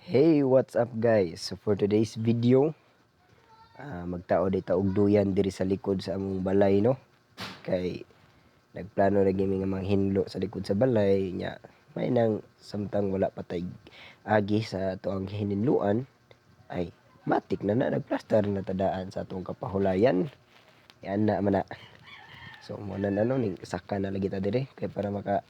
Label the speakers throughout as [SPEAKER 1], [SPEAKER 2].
[SPEAKER 1] Hey, what's up guys? So for today's video, magtao day ta og duyan diri sa likod sa among balay no. Kay nagplano lagi mi nga manghinlo sa likod sa balay nya may nang samtang wala patay agi sa tuang hininluan ay matik na nagplaster na tadaan sa atong kapahulayan. Yan na man na. So mo na ano ning saka na lagi ta diri kay para maka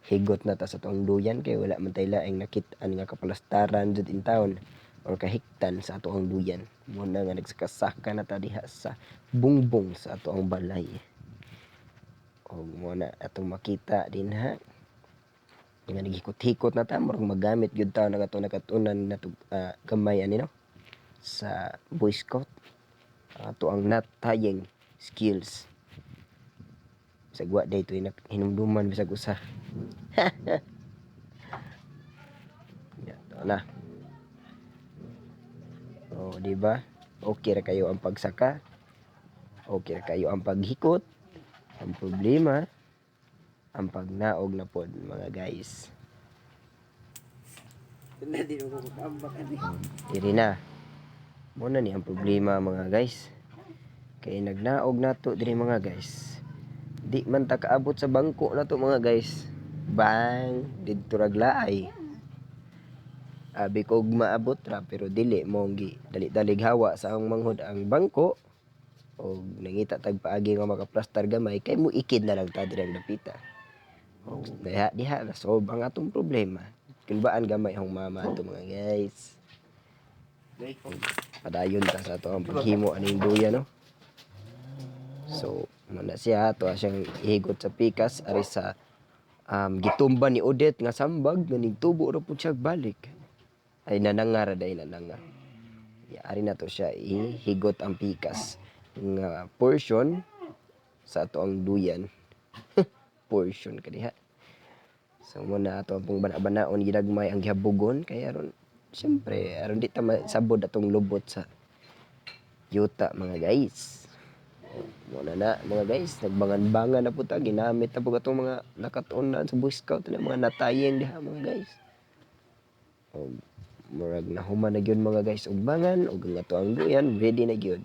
[SPEAKER 1] higot na ta sa tuang duyan kay wala man tay laing nakit-an nga kapalastaran jud in town or kahiktan sa atoang duyan. Muna nga nagsakasaka na ta diha sa bungbong sa atoang balay. O muna atong makita din ha. Nga naghikot-hikot na ta murag magamit gyud ta na ato nakatunan na gamay ani no sa Boy Scout. Ato ang not tying skills. Sagwa day to hinumduman bisag usa. Ito na. O, di ba? Okay ra kayo ang pagsaka. Okay ra kayo ang paghikot. Ang problema, ang pagnaog na pod, mga guys. Diri na. Muna ni ang problema, mga guys. Kay nagnaog na to diri, mga guys. Di man ta kaabot sa bangko na to, mga guys. Bang! Didto raglaay. Abi ko maabot ra pero dili mong gi dali-dalig hawa sa ang manghod ang bangko o nangita tag paagi nga makaplastar gamay kay mo ikid na lang ta diri ang dapita. O diha na solve ang atong problema. Kunbaan gamay hong mama ato, mga guys. Padayon ta sa ato ang paghimo aning duya no. So muna siya ato siyang ihigot sa pikas ari sa gitumba ni Odette nga sambag nga nigtubo ra pud siya balik. Ay nanangar day nanangar. Ari na to siya ihigot ang pikas nga portion sa ato ang duyan. Portion kadiha. So muna ato pong banabanaon ginagmay ang gihabugon kay aron syempre aron di ta sabod atong lubot sa yuta, mga guys. Muna na, mga guys, nagbangan-bangan na po ta ginamit na po atong mga nakatunan sa Boy Scout na mga natayeng diha, mga guys. Murag nahuman na gyud, mga guys, og bangan og nga to ang duyan ready na gyud.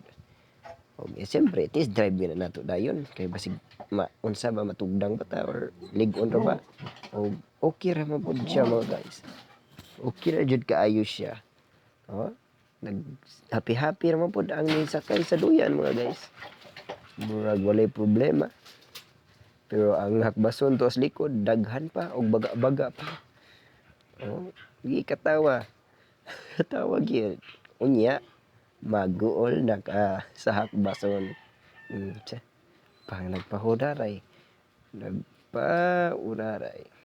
[SPEAKER 1] Og siyempre test drive gyud na nato dayon kay basig unsa ba matugdang ba ta or lig-on ra ba. Og okay ra man pud siya, mga guys. Okay ra jud kaayo siya. Nag happy ra man pud ang nisakay sa duyan, mga guys. Murag walay problema. Pero ang hakbason to sa likod daghan pa og baga-baga pa. Gi katawa. Tawag yun. Unya, maguol na ka sa hakbason. Pang nagpahudaray. Nagpauraray.